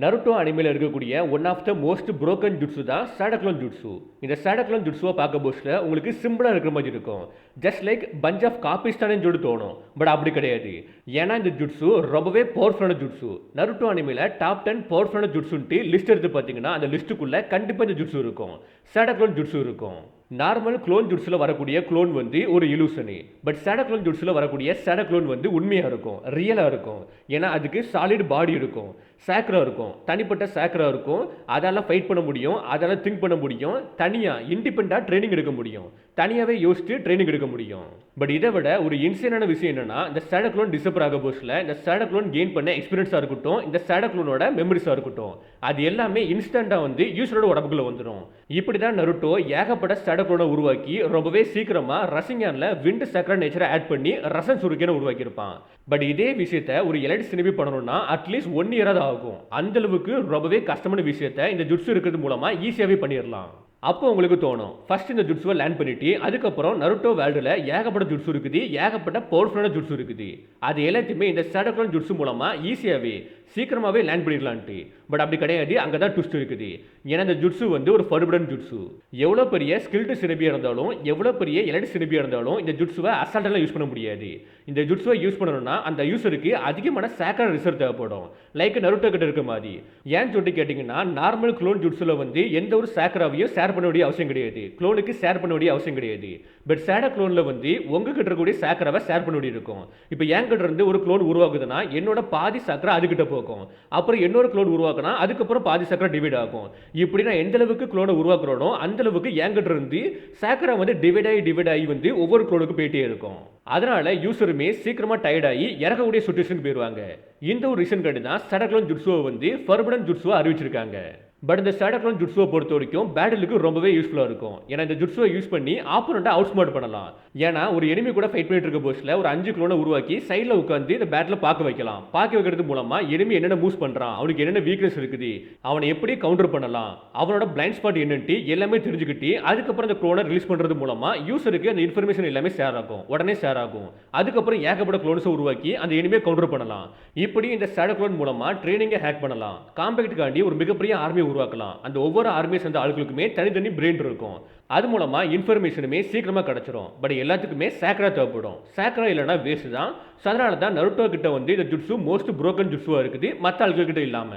Naruto அனிமேல இருக்கக்கூடிய one of the most broken jutsu தான் சேடக்லோன் ஜுட்ஸு. இந்த சேடக்லோன் ஜுட்ஸுவை பார்க்க போஸ்ட்ல உங்களுக்கு சிம்பிளாக இருக்கிற மாதிரி இருக்கும். Just like punch of copies தானே சொல்லி தோணும். பட் அப்படி கிடையாது. ஏன்னா இந்த ஜுட்ஸு ரொம்பவே பவர்ஃபுல்லான ஜுட்ஸு. நருட்டோ அனிமேல டாப் 10 பவர்ஃபுல்லான ஜுட்ஸுன்ட்டு லிஸ்ட் எடுத்து பார்த்தீங்கன்னா அந்த லிஸ்ட்டுக்குள்ள கண்டிப்பாக இந்த ஜுட்ஸு இருக்கும். சேடக்லோன் ஜுட்ஸு இருக்கும். நார்மல் க்ளோன் ஜுட்ஸில் வரக்கூடிய க்ளோன் வந்து ஒரு இலூசனு. பட் சேடக்லோன் ஜுட்ஸில் வரக்கூடிய சேடக்லோன் வந்து உண்மையாக இருக்கும், ரியலாக இருக்கும். ஏன்னா அதுக்கு சாலிட் பாடி இருக்கும், சேக்ரா இருக்கும், தனிப்பட்ட சேக்ரா இருக்கும். அதால் ஃபைட் பண்ண முடியும், அதால் திங்க் பண்ண முடியும், தனியாக இண்டிபெண்டாக ட்ரைனிங் எடுக்க முடியும், தனியாகவே யோசிச்சு ட்ரைனிங் எடுக்க முடியும். பட் இதை விட ஒரு இன்சியனான விஷயம் என்னன்னா, இந்த சேடக்லோன் டிசப்பர் ஆக போஸ்ட்ல இந்த சேடக்லோன் கெயின் பண்ண எக்ஸ்பீரியன்ஸாக இருக்கட்டும், இந்த சேடக்லோனோட மெமரிஸாக இருக்கட்டும், அது எல்லாமே இன்ஸ்டண்ட்டாக வந்து யூஸரோட உடம்புக்குள்ள வந்துடும். இப்படி தான் நருட்டோ ஏகப்பட்ட சேடக்லோனை உருவாக்கி ரொம்பவே சீக்கிரமாக ரசிங்கானில் விண்ட் சேக்ரா நேச்சரை ஆட் பண்ணி ரசன் சுருக்கேன உருவாக்கியிருப்பான். பட் இதே விஷயத்தை ஒரு எலைட் சினிமி பண்ணணும்னா அட்லீஸ்ட் 1 இயராக தான் ஆகும். அந்த அளவுக்கு ரொம்பவே கஷ்டமான விஷயத்தை இந்த ஜுட்ஸு இருக்கிறது மூலமாக ஈஸியாகவே பண்ணிடலாம். அப்போ உங்களுக்கு தோணும், ஃபர்ஸ்ட் இந்த ஜுட்ஸுவை லேர்ன் பண்ணிட்டு அதுக்கப்புறம் நருட்டோ வேர்ல்டில் ஏகப்பட்ட ஜுட்ஸு இருக்குது, ஏகப்பட்ட பவர்ஃபுல்லான ஜுட்ஸு இருக்குது. அது எல்லாத்தையுமே இந்த சேடக்லோன் ஜுட்ஸு மூலமாக ஈஸியாகவே சீக்கிரமாகவே லேர்ன் பண்ணிடலான்ட்டு. பட் அப்படி கிடையாது, அங்கே தான் ட்விஸ்ட் இருக்குது. ஏன்னா இந்த ஜுட்ஸு வந்து ஒரு ஃபர்பிடன் ஜுட்ஸு. எவ்வளோ பெரிய ஸ்கில்டு சினிபியாக இருந்தாலும், எவ்வளோ பெரிய எலைட் சினிபியாக இருந்தாலும் இந்த ஜுட்ஸுவை அசால்ட்டெல்லாம் யூஸ் பண்ண முடியாது. இந்த ஜுட்ஸுவை யூஸ் பண்ணணும்னா அந்த யூஸருக்கு அதிகமான சேக்ரா ரிசர்வ் தேவைப்படும், லைக் நருட்டோ கிட்ட இருக்க மாதிரி. ஏன்னு சொல்லிட்டு கேட்டிங்கன்னா, நார்மல் க்ளோன் ஜுட்ஸில் வந்து எந்த ஒரு சேக்ராவையும் ஷேர் பண்ண வேண்டிய அவசியம் கிடையாது, க்ளோனுக்கு ஷேர் பண்ண வேண்டிய அவசியம் கிடையாது. பட் சேடா க்ளோனில் வந்து உங்ககிட்ட இருக்கக்கூடிய சேக்ராவை ஷேர் பண்ண வேண்டிய இருக்கும். இப்போ என்கிட்ட இருந்து ஒரு க்ளோன் உருவாக்குதுன்னா என்னோட பாதி சேக்ரா அதுக்கிட்ட போகும், அப்புறம் இன்னொரு க்ளோன் உருவாக்குனா அதுக்கப்புறம் பாதி சேக்ரா டிவைட் ஆகும். இப்படி நான் எந்த அளவுக்கு க்ளோனை உருவாக்குறோனோ அந்த அளவுக்கு என்கிட்ட இருந்து சேக்ரா வந்து டிவைட் ஆகி வந்து ஒவ்வொரு க்ளோனுக்கு போயிட்டே இருக்கும். அதனால யூசருமே சீக்கிரமா டயர்ட் ஆகி இறக்கக்கூடிய சுச்சுவேஷனுக்கு போயிடுவாங்க. இந்த ஒரு ரீசன் கண்டு தான் சேடக்லோன் ஜுட்ஸுவை வந்து ஃபர்பிடன் ஜுட்ஸுவை அறிவிச்சிருக்காங்க. பட் இந்த சேடக்லோன் ஜுட்ஸுவை பொறுத்த வரைக்கும் பேட்டிலுக்கு ரொம்பவே யூஸ்ஃபுல்லாக இருக்கும். ஏன்னா இந்த ஜுட்ஸுவை யூஸ் பண்ணி ஆப்போனண்ட்டை அவுட் ஸ்மார்ட் பண்ணலாம். ஏன்னா ஒரு எனிமி கூட ஃபைட் பண்ணிட்டு இருக்க போஸ்ட்ல ஒரு 5 க்ளோனை உருவாக்கி சைடில் உட்காந்து இந்த பேட்டில் பார்க்க வைக்கலாம். பார்க்க வைக்கிறது மூலமா எனிமி என்னென்ன மூவ்ஸ் பண்ணுறான், அவனுக்கு என்னென்ன வீக்னஸ் இருக்குது, அவனை எப்படி கவுண்டர் பண்ணலாம், அவனோட பிளைண்ட் ஸ்பாட் என்னன்ட்டு எல்லாமே தெரிஞ்சுக்கிட்டு அதுக்கப்புறம் இந்த க்ளோனை ரிலீஸ் பண்ணுறது மூலமா யூசருக்கு அந்த இன்ஃபர்மேஷன் எல்லாமே ஷேர் ஆகும், உடனே ஷேர் ஆகும். அதுக்கப்புறம் ஏகப்பட்ட க்ளோன்ஸை உருவாக்கி அந்த எனிமையை கவுண்டர் பண்ணலாம். இப்படி இந்த சேடக்லோன் மூலமா ட்ரைனிங்கை ஹேக் பண்ணலாம், காம்பேக்டுக்காண்டி ஒரு மிகப்பெரிய ஆர்மியை உருவாக்கலாம். அந்த ஒவ்வொரு ஆர்மியை சேர்ந்த ஆட்களுக்குமே தனித்தனி பிரெயின் இருக்கும். அது மூலமா இன்ஃபர்மேஷனுமே சீக்கிரமா கிடைச்சிரும். பட் எல்லாத்துக்குமே சேக்ரா தேவைப்படும். சேக்ரா இல்லைனா வேஸ்ட் தான். அதனால தான் நருட்டோ கிட்ட வந்து இந்த ஜுட்ஸு மோஸ்ட் புரோக்கன் ஜுட்ஸுவா இருக்குது, மற்ற ஆட்கள் கிட்ட இல்லாம.